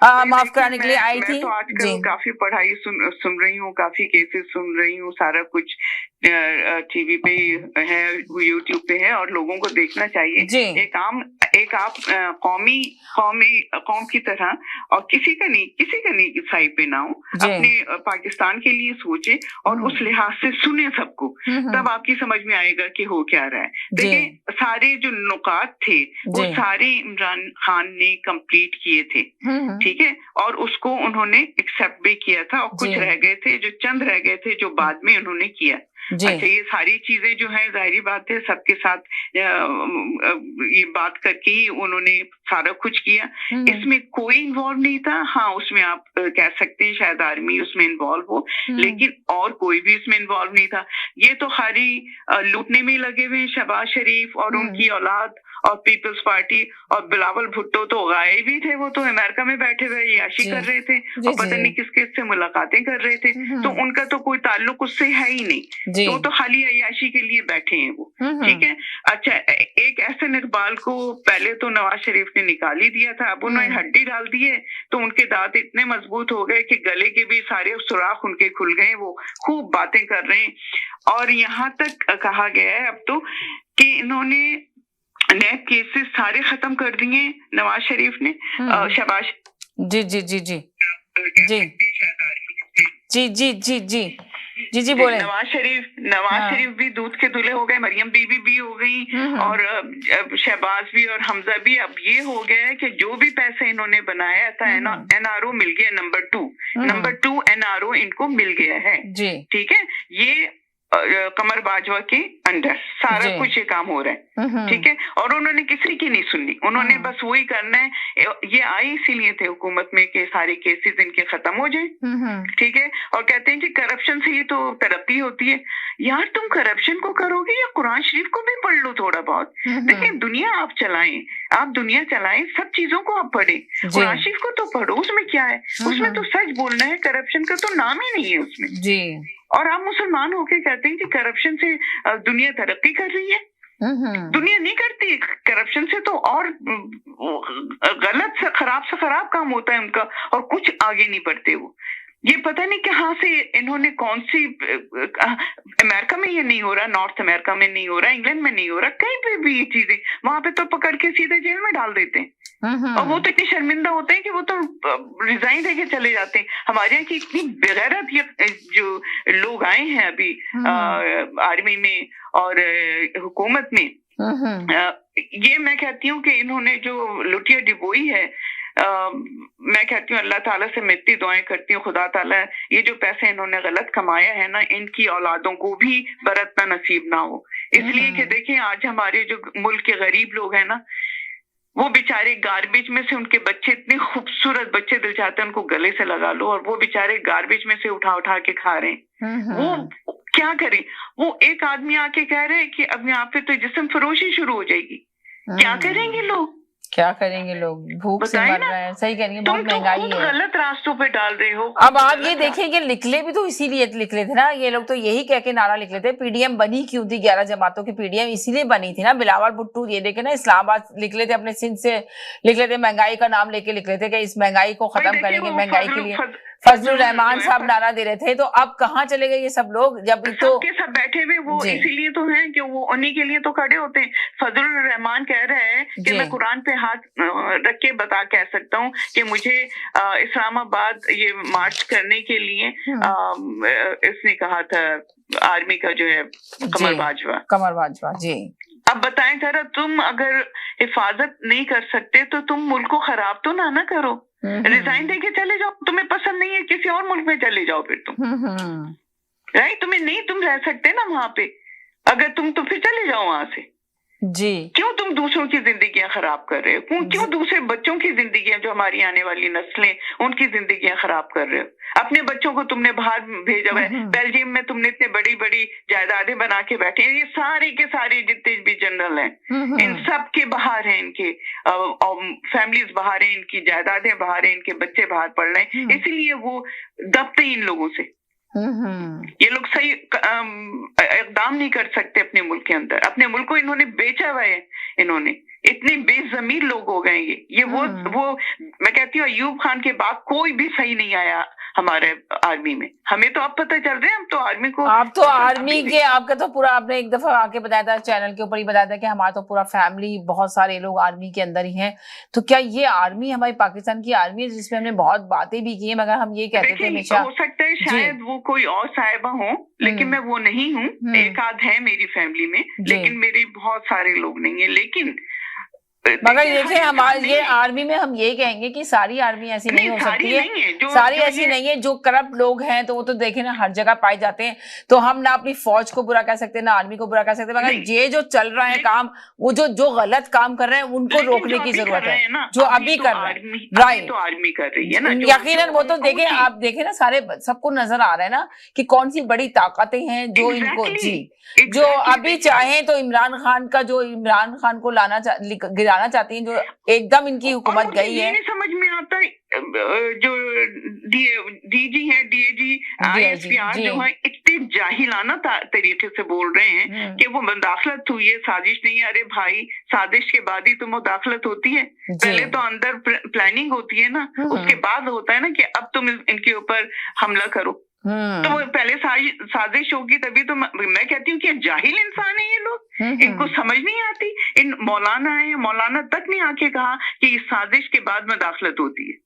माफ कराने के लिए आई थी। मैं तो आजकल काफी पढ़ाई सुन रही हूँ, काफी केसेस सुन रही हूँ, सारा कुछ टीवी पे है, यूट्यूब पे है, और लोगों को देखना चाहिए। एक आप कौम की तरह, और किसी का नहीं साइड पे ना हो, अपने पाकिस्तान के लिए सोचे और उस लिहाज से सुने सबको, तब आपकी समझ में आएगा कि हो क्या रहा है। देखिए, सारे जो नुकात थे वो सारे इमरान खान ने कंप्लीट किए थे, ठीक है, और उसको उन्होंने एक्सेप्ट भी किया था, और कुछ रह गए थे, जो चंद रह गए थे जो बाद में उन्होंने किया। अच्छा, ये सारी चीजें जो है, जाहिर बात है, सबके साथ ये बात करके ही उन्होंने सारा कुछ किया। इसमें कोई इन्वॉल्व नहीं था। हाँ, उसमें आप कह सकते हैं शायद आर्मी उसमें इन्वॉल्व हो, लेकिन और कोई भी इसमें इन्वॉल्व नहीं था। ये तो खाली लूटने में लगे हुए शहबाज शरीफ और उनकी औलाद और पीपल्स पार्टी, और बिलावल भुट्टो तो गायब ही थे, वो तो अमेरिका में बैठे हुए याशी कर रहे थे, और पता नहीं किसके से मुलाकातें कर रहे थे, तो उनका तो कोई ताल्लुक उससे है ही नहीं, तो वो तो खाली अयाशी के लिए बैठे हैं वो, ठीक है। अच्छा, एक एहसन इकबाल को पहले तो नवाज शरीफ ने निकाल ही दिया था, अब उन्होंने हड्डी डाल दी है, तो उनके दांत इतने मजबूत हो गए कि गले के भी सारे सुराख उनके खुल गए, वो खूब बातें कर रहे हैं। और यहाँ तक कहा गया है अब तो कि इन्होंने नैब केसेस सारे खत्म कर दिए नवाज शरीफ ने, शहबाज जी जी जी जी जी जी जी जी जी जी जी बोले। नवाज शरीफ भी दूध के दूल्हे हो गए, मरियम बीबी भी हो गई, और शहबाज भी और हमजा भी। अब ये हो गया है कि जो भी पैसे इन्होंने बनाया था, एनआरओ मिल गया, नंबर टू एनआरओ इनको मिल गया है, ठीक है। ये कमर बाजवा के अंडर सारा कुछ ये काम हो रहा है, ठीक है, और उन्होंने किसी की नहीं सुननी, उन्होंने बस वही करना है। ये आई इसीलिए थे हुकूमत में कि सारे केसेस इनके खत्म हो जाए, ठीक है, और कहते हैं कि करप्शन से ही तो तरक्की होती है। यार, तुम करप्शन को करोगे या कुरान शरीफ को भी पढ़ लो थोड़ा बहुत। देखिए, दुनिया आप चलाएं, सब चीजों को आप पढ़े, कुरान शरीफ को तो पढ़ो, उसमें क्या है, उसमें तो सच बोलना है, करप्शन का तो नाम ही नहीं है उसमें। और आप मुसलमान होके कहते हैं कि करप्शन से दुनिया तरक्की कर रही है। दुनिया नहीं करती करप्शन से, तो और गलत से खराब काम होता है उनका, और कुछ आगे नहीं बढ़ते वो। ये पता नहीं कहाँ से इन्होंने कौन सी, अमेरिका में ये नहीं हो रहा, नॉर्थ अमेरिका में नहीं हो रहा, इंग्लैंड में नहीं हो रहा, कहीं पे भी ये चीजें, वहां पे तो पकड़ के सीधे जेल में डाल देते हैं, और वो तो इतने शर्मिंदा होते हैं कि वो तो रिजाइन देके चले जाते हैं। हमारे यहाँ की इतनी बेगैरत जो लोग आए हैं अभी आर्मी में और हुकूमत में, ये मैं कहती हूँ कि इन्होंने जो लुटिया डिबोई है, मैं कहती हूँ अल्लाह ताला से मैं इतनी दुआएं करती हूँ, खुदा ताला ये जो पैसे इन्होंने गलत कमाया है ना, इनकी औलादों को भी बरतना नसीब ना हो। इसलिए कि देखिए, आज हमारे जो मुल्क के गरीब लोग हैं ना, वो बेचारे गार्बेज में से, उनके बच्चे इतने खूबसूरत बच्चे, दिल चाहते हैं उनको गले से लगा लो, और वो बेचारे गार्बेज में से उठा के खा रहे हैं। वो क्या करें? वो एक आदमी आके कह रहे हैं कि अब यहाँ पे तो जिस्म फरोशी शुरू हो जाएगी। क्या करेंगे लोग? भूख से मर रहे हैं। सही कह रही है, बहुत महंगाई है, गलत रास्तों पे डाल रहे हो। अब आप ये देखिए कि लिखले भी तो इसीलिए लिखले थे ना, ये लोग तो यही कह के नारा लिख लेते, पीडीएम बनी क्यों थी, 11 जमातों की पीडीएम इसीलिए बनी थी ना। बिलावल भुट्टो ये देखे ना, इस्लामाबाद लिख लेते, अपने सिंध से लिख लेते, महंगाई का नाम लेके लिख लेते कि इस महंगाई को खत्म करेंगे, महंगाई के लिए फजलुर रहमान साहब नारा दे रहे थे। तो अब कहाँ चले गए ये सब लोग, जब तो सब बैठे हुए वो इसीलिए तो हैं कि वो उन्हीं के लिए तो खड़े होते हैं। फजलुर रहमान कह रहे हैं कि मैं कुरान पे हाथ रख के कह सकता हूँ कि मुझे इस्लामाबाद ये मार्च करने के लिए इसने कहा था, आर्मी का जो है कमर बाजवा जी। अब बताएं जरा, तुम अगर हिफाजत नहीं कर सकते तो तुम मुल्क को खराब तो ना करो, रिजाइन देके चले जाओ। तुम्हें पसंद नहीं है, किसी और मुल्क में चले जाओ फिर तुम, राइट? तुम रह सकते ना वहां पे, अगर तुम तो फिर चले जाओ वहां से जी। क्यों तुम दूसरों की जिंदगियां खराब कर रहे हो? क्यों दूसरे बच्चों की जिंदगियां, जो हमारी आने वाली नस्लें, उनकी जिंदगियां खराब कर रहे हो? अपने बच्चों को तुमने बाहर भेजा है, बेल्जियम में तुमने इतने बड़ी बड़ी जायदादें बना के बैठे हैं, ये सारे के सारे जितने भी जनरल हैं, इन सब के बाहर हैं, इनके फैमिलीज बाहर हैं, इनकी जायदादें बाहर हैं, इनके बच्चे बाहर पढ़ रहे हैं, इसलिए वो दबते इन लोगों से। ये लोग सही इकदाम नहीं कर सकते अपने मुल्क के अंदर। अपने मुल्क को इन्होंने बेचा हुआ है, इन्होंने इतने बेजमीर लोग हो गए ये वो मैं कहती हूँ अयूब खान के बाद कोई भी सही नहीं आया हमारे आर्मी में। हमें तो अब पता चल रहा है, हम तो आर्मी को, आप तो आर्मी के, आपका तो पूरा, आपने एक दफा आके बताया था चैनल के ऊपर ही बताया था कि हमारा तो पूरा फैमिली, बहुत सारे लोग आर्मी के अंदर ही हैं। तो क्या ये आर्मी हमारी पाकिस्तान की आर्मी है जिसमें हमने बहुत बातें भी की है, मगर हम ये कहते थे हमेशा, हो सकता है शायद वो कोई और साहिबा हो, लेकिन मैं वो नहीं हूँ। एक आध है मेरी फैमिली में, लेकिन मेरे बहुत सारे लोग नहीं है। लेकिन मगर देखिए हमारे ये आर्मी में हम ये कहेंगे कि सारी आर्मी ऐसी नहीं हो सकती है, सारी ऐसी नहीं है। जो करप्ट लोग हैं तो वो तो देखे ना हर जगह पाए जाते हैं। तो हम ना अपनी फौज को बुरा कह सकते, ना आर्मी को बुरा कह सकते, मगर ये जो चल रहा है काम, वो जो गलत काम कर रहे हैं उनको रोकने की जरूरत है, जो अभी कर रहे हैं। राइट, तो आर्मी कर रही है ना, यकीनन वो तो देखे, आप देखे ना, सारे सबको नजर आ रहा है ना कि कौन सी बड़ी ताकतें हैं जो इनको, जी, जो अभी चाहे तो इमरान खान को गिराना चाहती हैं, जो एकदम इनकी हुकूमत गई है। नहीं समझ में आता है जो डीजी है, डीएजी, आईएसपीआर जो है, इतने जाहिलाना तरीके से बोल रहे हैं कि वो मुदाखलत हुई है, साजिश नहीं है। अरे भाई, साजिश के बाद ही तो मुदाखलत होती है, पहले तो अंदर प्लानिंग होती है ना, उसके बाद होता है ना कि अब तुम इनके ऊपर हमला करो। तो वो पहले साजिश होगी तभी तो मैं कहती हूँ कि जाहिल इंसान है ये लोग, इनको समझ नहीं आती। इन मौलाना तक ने आके कहा कि इस साजिश के बाद मुदाखलत होती है,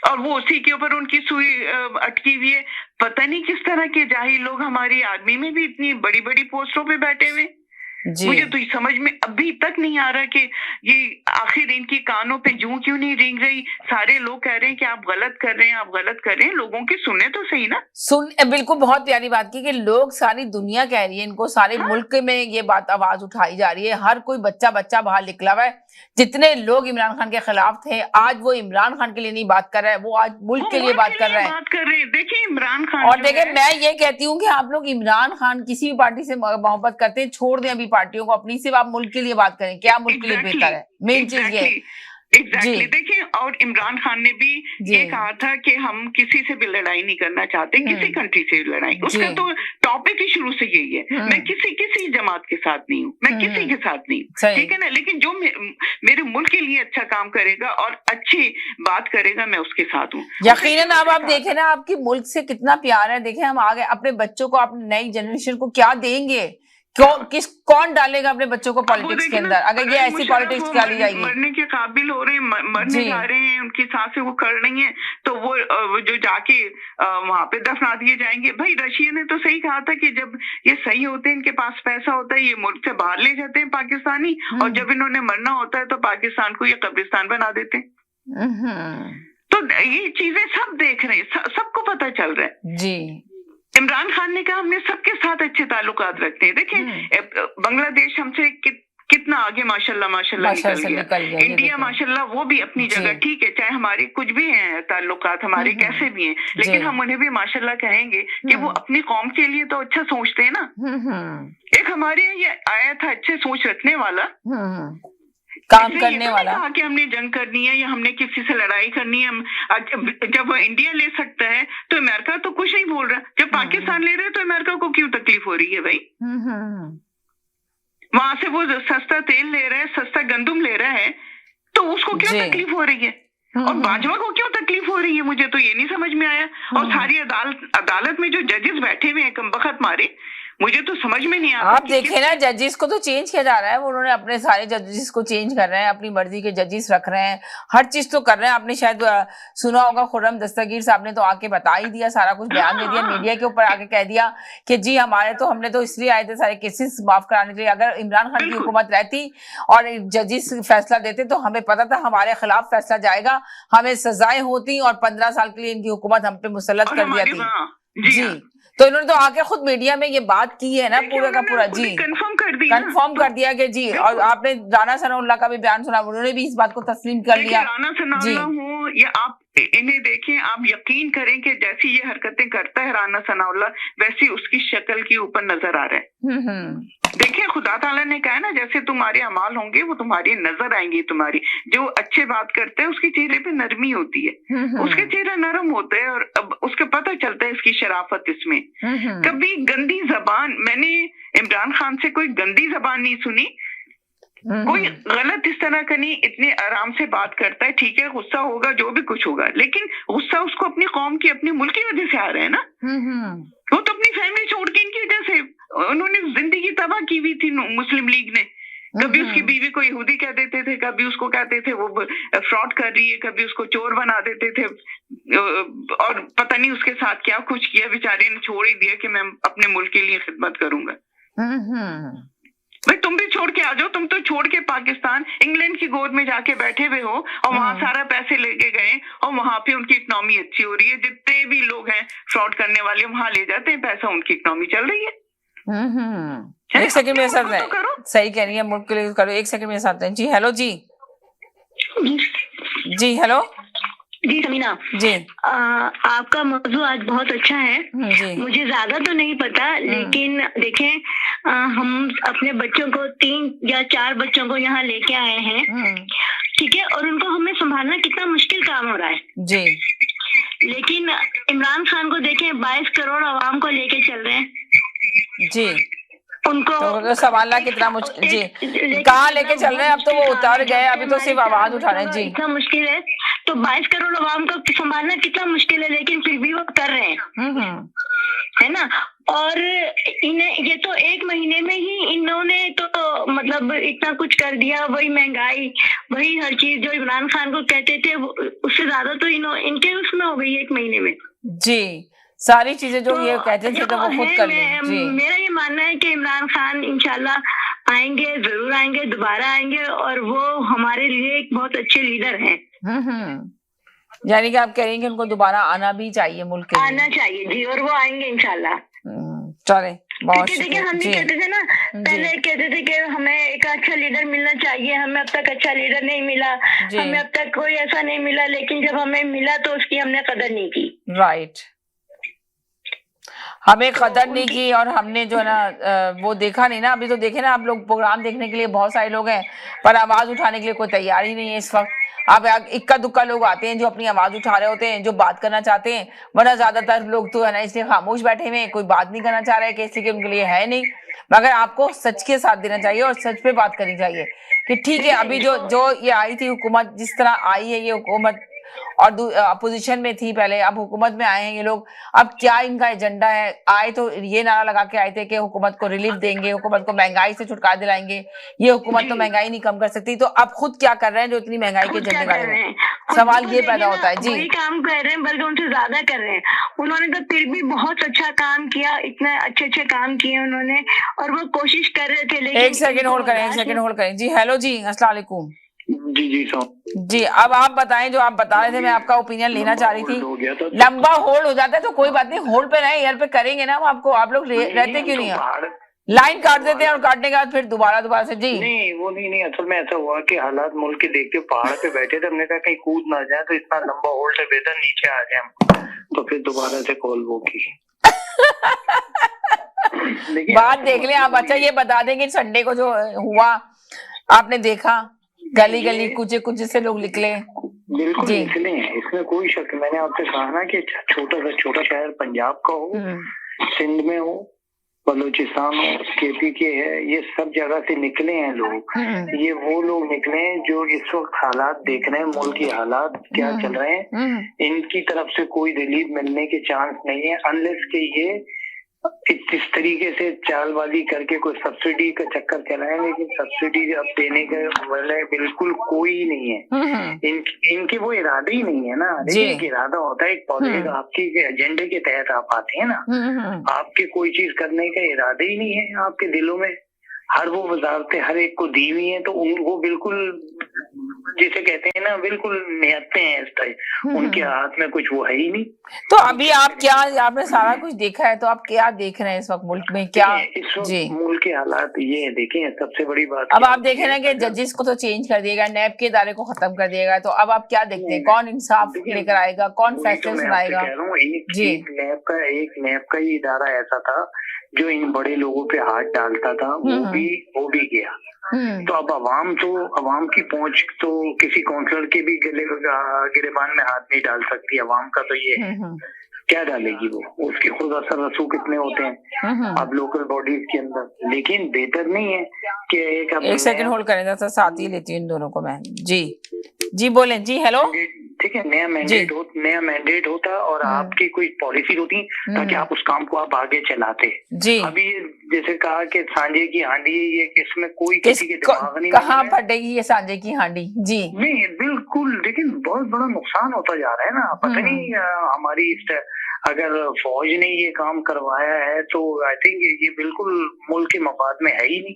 और वो उसी के ऊपर उनकी सुई अटकी हुई है। पता नहीं किस तरह के जाहिल लोग हमारी आर्मी में भी इतनी बड़ी बड़ी पोस्टों पे बैठे हुए। मुझे तो समझ में अभी तक नहीं आ रहा कि ये आखिर इनकी कानों पे जूं क्यों नहीं रेंग रही। सारे लोग कह रहे हैं कि आप गलत कर रहे हैं, आप गलत कर रहे हैं, लोगों की सुने तो सही ना। बिल्कुल, बहुत प्यारी बात की कि लोग, सारी दुनिया कह रही है इनको, सारे मुल्क में ये बात आवाज उठाई जा रही है। हर कोई बच्चा बाहर निकला हुआ है। जितने लोग इमरान खान के खिलाफ थे, आज वो इमरान खान के लिए नहीं बात कर रहा है, वो आज मुल्क के लिए बात कर रहे हैं। देखिए इमरान खान, और देखिए मैं ये कहती हूँ कि आप लोग इमरान खान किसी भी पार्टी से मोहब्बत करते हैं, छोड़ दें अभी पार्टियों को, अपनी सिर्फ आप मुल्क के लिए बात करें, क्या मुल्क के लिए बेहतर है, मेन चीज ये। एग्जैक्टली देखिए, और इमरान खान ने भी ये कहा था कि हम किसी से भी लड़ाई नहीं करना चाहते, किसी कंट्री से लड़ाई। उसका तो टॉपिक ही शुरू से यही है, मैं किसी जमात के साथ नहीं हूँ, मैं किसी के साथ नहीं हूँ, ठीक है ना। लेकिन जो मेरे मुल्क के लिए अच्छा काम करेगा और अच्छी बात करेगा, मैं उसके साथ हूँ। यकीनन अब आप देखें ना, आपकी मुल्क से कितना प्यार है। देखें हम आगे अपने बच्चों को, अपनी नई जनरेशन को क्या देंगे, कौन डालेगा अपने बच्चों को पॉलिटिक्स के अंदर, अगर ये ऐसी पॉलिटिक्स डाली जाएगी। मरने के काबिल हो रहे हैं, मरने जा रहे हैं, उनकी सांसें वो कर रही हैं, तो वो जो जाके वहां पे दफना दिए जाएंगे। भाई रशिया ने तो सही कहा था कि जब ये सही होते हैं, इनके पास पैसा होता है, ये मुल्क से बाहर ले जाते हैं पाकिस्तानी, और जब इन्होंने मरना होता है तो पाकिस्तान को ये कब्रिस्तान बना देते हैं। तो ये चीजें सब देख रहे हैं, सबको पता चल रहा है जी। इमरान खान ने कहा हमने सबके साथ अच्छे ताल्लुकात रखते हैं। देखिए बांग्लादेश हमसे कितना आगे माशाल्लाह निकल गया। इंडिया माशाल्लाह वो भी अपनी जगह ठीक है, चाहे हमारे कुछ भी हैं ताल्लुकात, हमारे कैसे भी हैं, लेकिन हम उन्हें भी माशाल्लाह कहेंगे कि वो अपनी कौम के लिए तो अच्छा सोचते हैं ना। एक हमारे ये आया था अच्छे सोच रखने वाला, काम करने वाला, कहा कि हमने जंग करनी है या हमने किसी से लड़ाई करनी है। जब इंडिया ले सकता है तो अमेरिका तो कुछ नहीं बोल रहा, जब पाकिस्तान ले रहे तो अमेरिका को क्यों तकलीफ हो रही है भाई? वहां से वो सस्ता तेल ले रहा है, सस्ता गंदम ले रहा है, तो उसको क्यों तकलीफ हो रही है? और बाजवा को क्यों तकलीफ हो रही है? मुझे तो ये नहीं समझ में आया। और सारी अदालत में जो जजेस बैठे हुए हैं कमबख्त मारे, मुझे तो समझ में नहीं आता। आप देखें ना, जजेस को तो चेंज किया जा रहा है, उन्होंने अपने सारे जजेस को चेंज कर रहे हैं, अपनी मर्जी के जजेस रख रहे हैं, हर चीज तो कर रहे हैं। आपने शायद सुना होगा, खुर्रम दस्तगीर साहब ने तो आके बता ही दिया, सारा कुछ बयान दे दिया, मीडिया के ऊपर आके कह दिया कि जी हमने तो इसलिए आए थे सारे केसेस माफ कराने के लिए। अगर इमरान खान की हुकूमत रहती और जजेस फैसला देते तो हमें पता था हमारे खिलाफ फैसला जाएगा, हमें सजाएं होती और 15 साल के लिए इनकी हुकूमत हम पे मुसल्लत कर दिया थी। जी, तो इन्होंने तो आके खुद मीडिया में ये बात की है ना, पूरा का पूरा। जी, कंफर्म कर दिया कि जी। और आपने राना सनाउल्लाह का भी बयान सुना, उन्होंने भी इस बात को तस्लीम कर लिया। राना सनाउल्लाह हो या आप इन्हें देखें, आप यकीन करें कि जैसी ये हरकतें करता है राना सनाउल्लाह, वैसी उसकी शक्ल के ऊपर नजर आ रहा है। देखिए, खुदा ताला ने कहा ना, जैसे तुम्हारे अमाल होंगे वो तुम्हारी नजर आएंगी। तुम्हारी जो अच्छे बात करते हैं उसके चेहरे पे नरमी होती है, उसके चेहरा नरम होता है, और अब उसका पता चलता है इसकी शराफत इसमें। कभी गंदी जबान, मैंने इमरान खान से कोई गंदी जबान नहीं सुनी, कोई गलत इस तरह का नहीं, इतने आराम से बात करता है। ठीक है, गुस्सा होगा, जो भी कुछ होगा, लेकिन गुस्सा उसको अपनी कौम की, अपने मुल्क की वजह से आ रहा है ना। वो तो अपनी फैमिली छोड़ के, इनकी वजह से उन्होंने जिंदगी तबाह की हुई थी मुस्लिम लीग ने। कभी उसकी बीवी को यहूदी कह देते थे, कभी उसको कहते थे वो फ्रॉड कर रही है, कभी उसको चोर बना देते थे, और पता नहीं उसके साथ क्या कुछ किया। बेचारे ने छोड़ ही दिया कि मैं अपने मुल्क के लिए खिदमत करूंगा। भाई तुम भी छोड़ के आ जाओ, तुम तो छोड़ के पाकिस्तान, इंग्लैंड की गोद में जाके बैठे हुए हो, और वहां सारा पैसे लेके गए, और वहां पे उनकी इकोनॉमी अच्छी हो रही है। जितने भी लोग हैं फ्रॉड करने वाले, वहां ले जाते हैं पैसा, उनकी इकोनॉमी चल रही है। एक सेकंड में साथ रहे, सही कह रही है, मुल्क के लिए करो। एक सेकंड में साथ रहे। जी हेलो जी, जी हेलो जी समीना जी, आपका मौजू आज बहुत अच्छा है। जी। मुझे ज्यादा तो नहीं पता, लेकिन देखें, हम अपने बच्चों को 3 या 4 बच्चों को यहाँ लेके आए हैं, ठीक है, और उनको हमें संभालना कितना मुश्किल काम हो रहा है जी। लेकिन इमरान खान को देखें, 22 करोड़ आवाम को लेके चल रहे हैं जी, उनको तो संभालना कितना मुश्किल। जी, कहाँ लेके चल रहे हैं? अब तो वो उतर गए, अभी तो सिर्फ आवाज उठा रहे हैं। जी, इतना मुश्किल है, तो 22 करोड़ आवाम को संभालना कितना मुश्किल है, लेकिन फिर भी वो कर रहे हैं, है ना। और इन्हें ये तो 1 महीने में ही इन्होंने तो मतलब इतना कुछ कर दिया। वही महंगाई, वही हर चीज जो इमरान खान को कहते थे, उससे ज्यादा तो इनके उसमें हो गई 1 महीने में। जी, सारी चीजें जो ये कहते थे तो वो खुद कर ली। मेरा ये मानना है कि इमरान खान इंशाल्लाह आएंगे, जरूर आएंगे, दोबारा आएंगे, और वो हमारे लिए एक बहुत अच्छे लीडर हैं। यानी कि आप कह रही हैं कि उनको दोबारा आना भी चाहिए, मुल्क के आना चाहिए जी, और वो आएंगे इंशाल्लाह। चले, बहुत देखिए, हम भी कहते थे ना, पहले कहते थे कि हमें एक अच्छा लीडर मिलना चाहिए, हमें अब तक अच्छा लीडर नहीं मिला, हमें अब तक कोई ऐसा नहीं मिला, लेकिन जब हमें मिला तो उसकी हमने कदर नहीं की। राइट, हमें कदर नहीं की, और हमने जो है ना वो देखा नहीं ना। अभी तो देखे ना आप लोग, प्रोग्राम देखने के लिए बहुत सारे लोग हैं, पर आवाज उठाने के लिए कोई तैयार ही नहीं है इस वक्त। अब इक्का दुक्का लोग आते हैं जो अपनी आवाज उठा रहे होते हैं, जो बात करना चाहते हैं, वरना ज्यादातर लोग तो है ना इसलिए खामोश बैठे हुए हैं, कोई बात नहीं करना चाह रहे हैं, इसलिए कि उनके लिए है नहीं। मगर आपको सच के साथ देना चाहिए और सच पे बात करनी चाहिए कि ठीक है, अभी जो ये आई थी हुकूमत, जिस तरह आई है ये हुकूमत, और अपोजिशन में थी पहले, अब हुकूमत में आए हैं ये लोग। अब क्या इनका एजेंडा है? आए तो ये नारा लगा के आए थे कि हुकूमत को रिलीफ देंगे, हुकूमत को महंगाई से छुटकारा दिलाएंगे। ये हुकूमत तो महंगाई नहीं कम कर सकती, तो अब खुद क्या कर रहे हैं जो इतनी महंगाई के झंडे गाड़ रहे हैं? सवाल ये पैदा होता है। जी, वही काम कर रहे हैं, बल्कि उनसे ज्यादा कर रहे हैं। उन्होंने तो फिर भी बहुत अच्छा काम किया, इतने अच्छे काम किए उन्होंने, और वो कोशिश कर रहे थे। लेकिन एक सेकंड होल्ड करें, एक सेकंड होल्ड करें। जी हेलो जी, अस्सलाम वालेकुम। जी, अब आप बताएं जो आप बता रहे थे, मैं आपका ओपिनियन लेना चाह रही थी। लंबा होल्ड हो जाता है तो कोई बात नहीं, होल्ड पे रहे, एयर पे करेंगे ना हम आपको। आप लोग रहते क्यों नहीं है? लाइन काट देते हैं और काटने के बाद फिर दोबारा से। जी नहीं, वो नहीं, असल में ऐसा हुआ कि हालात मुल्क के देखते पहाड़ पे बैठे थे, हमने कहा कहीं कूद ना जाए, तो इतना लंबा होल्ड है, बेहतर नीचे आ जाए हम, तो फिर दोबारा से कॉल वो की। बात देख लें आप। अच्छा, ये बता देंगे संडे को जो हुआ आपने देखा, गली गली कुछ से लोग निकले? बिल्कुल निकले हैं, इसमें कोई शक। मैंने आपसे कहा ना कि छोटा शहर पंजाब का हो, सिंध में हो, बलूचिस्तान हो, केपी के है, ये सब जगह से निकले हैं लोग। ये वो लोग निकले हैं जो इस वक्त हालात देख रहे हैं, मुल्क की हालात क्या चल रहे हैं। इनकी तरफ से कोई रिलीफ मिलने के चांस नहीं है, अनलेस के ये इस तरीके से चालबाजी करके कोई सब्सिडी का चक्कर चलाएं। लेकिन सब्सिडी अब देने का वाले बिल्कुल कोई नहीं है। इनके वो इरादे ही नहीं है ना। देखिए, इरादा होता है एक पॉलिटिक, आपके एजेंडे के तहत आप आते हैं ना, आपके कोई चीज करने का इरादे ही नहीं है आपके दिलों में, हर वो वजारतें हर एक को दी हुई हैं, तो वो बिल्कुल जिसे कहते हैं ना, बिल्कुल निहत्ते हैं इस टाइप, उनके हाथ में कुछ वो है ही नहीं। तो अभी आप क्या, आपने सारा कुछ देखा है, तो आप क्या देख रहे हैं इस वक्त मुल्क में क्या? इस वक्त जी, मुल्क के हालात ये है, देखें सबसे बड़ी बात अब आप देखें ना कि जजेस को तो चेंज कर दिएगा, नैब के इदारे को खत्म कर दिएगा, तो अब आप क्या देखते हैं, कौन इंसाफ लेकर आएगा, कौन फैसले सुनाएगा? कह रहा हूँ एक नैब का ही इदारा ऐसा था जो इन बड़े लोगों पे हाथ डालता था, वो भी गया। तो अब अवाम की पहुंच तो किसी काउंसलर के भी गिरेबान में हाथ नहीं डाल सकती। अवाम का तो ये क्या डालेगी वो, उसके खुद असर रसूख कितने होते हैं अब लोकल बॉडीज के अंदर। लेकिन बेहतर नहीं है कि एक सेकंड होल्ड करें, तो साथ ही लेती हूँ इन दोनों को मैं। जी बोलें जी। हेलो, ठीक है, नया मैंडेट होता और आपकी कोई पॉलिसी होती ताकि आप उस काम को आप आगे चलाते जी। अभी जैसे कहा कि सांझे की हांडी है, ये किसमें कोई किसी के दिमाग नहीं, कहाँ फटेगी ये सांझे की हांडी? जी नहीं, बिल्कुल, लेकिन बहुत बड़ा नुकसान होता जा रहा है ना। पता नहीं हमारी अगर फौज ने ये काम करवाया है तो आई थिंक ये बिल्कुल मुल्क के मफाद में है ही नहीं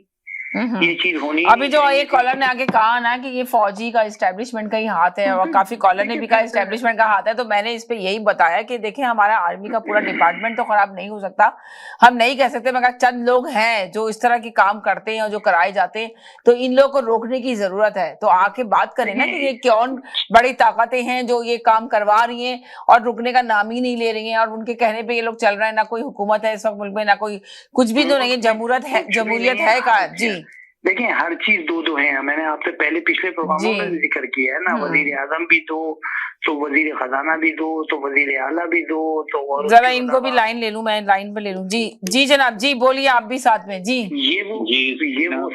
ये चीज होनी। अभी जो एक कॉलर ने आगे कहा ना कि ये फौजी का एस्टेब्लिशमेंट का ही हाथ है, और काफी कॉलर ने भी कहा एस्टेब्लिशमेंट का हाथ है, तो मैंने इस पे यही बताया कि देखें हमारा आर्मी का पूरा डिपार्टमेंट तो खराब नहीं हो सकता, हम नहीं कह सकते, मगर चंद लोग हैं जो इस तरह के काम करते हैं और जो कराए जाते हैं, तो इन लोगों को रोकने की जरूरत है। तो आके बात करें ना कि ये कौन बड़ी ताकतें हैं जो ये काम करवा रही हैं और रुकने का नाम ही नहीं ले रही हैं, और उनके कहने पे ये लोग चल रहे हैं। ना कोई हुकूमत है इस वक्त मुल्क में, ना कोई कुछ भी तो नहीं है, जमहूरियत है का जी। देखिए हर चीज दो है, मैंने आपसे पहले पिछले प्रोग्रामों में जिक्र किया है ना, वजीर आजम भी दो, तो वजीर खजाना भी दो, तो वजीर आला भी दो, तो जरा इनको भी लाइन ले लूं, मैं लाइन पे ले लूं। जी जनाब, जी बोलिए आप भी साथ में। जी ये वो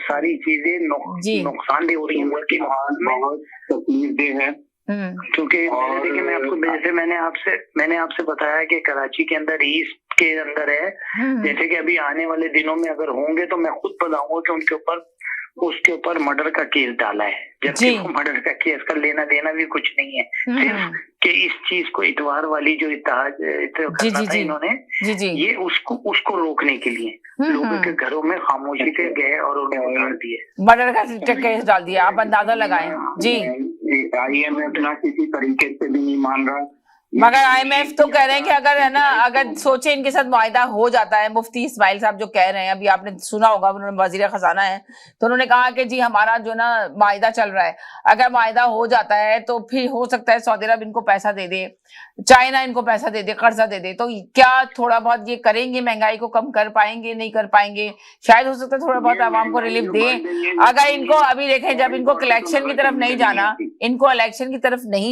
सारी चीजें नुकसानदेह हो रही है मुल्क के माहौल में, बहुत तकलीफदेह है। क्योंकि देखिए मैंने आपसे बताया कि कराची के अंदर ईस्ट के अंदर है, जैसे कि अभी आने वाले दिनों में अगर होंगे तो मैं खुद बताऊंगा कि उसके ऊपर मर्डर का केस डाला है, जबकि वो मर्डर का केस का लेना देना भी कुछ नहीं है, सिर्फ कि इस चीज को इतवार वाली जो करना था इन्होंने ये उसको रोकने के लिए लोगों के घरों में खामोशी से गए और उन्हें उतार दिए, मर्डर का केस डाल दिया। आप अंदाजा लगाएं जी। IMF ना किसी तरीके से भी नहीं मान रहा, मगर IMF तो कह रहे हैं कि अगर है ना, अगर सोचे इनके साथ मुआहिदा हो जाता है, मुफ्ती इस्माइल साहब जो कह रहे हैं, अभी आपने सुना होगा, उन्होंने वजीर खजाना है, तो उन्होंने कहा कि जी हमारा जो ना मुआहिदा चल रहा है, अगर मुआहिदा हो जाता है तो फिर हो सकता है सऊदी अरब इनको पैसा दे दे, चाइना इनको पैसा दे दे, कर्जा दे दे, तो क्या थोड़ा बहुत ये करेंगे, महंगाई को कम कर पाएंगे, नहीं कर पाएंगे? शायद हो सकता है थोड़ा बहुत आवाम को रिलीफ दें। अगर इनको अभी देखें, जब इनको इलेक्शन की तरफ नहीं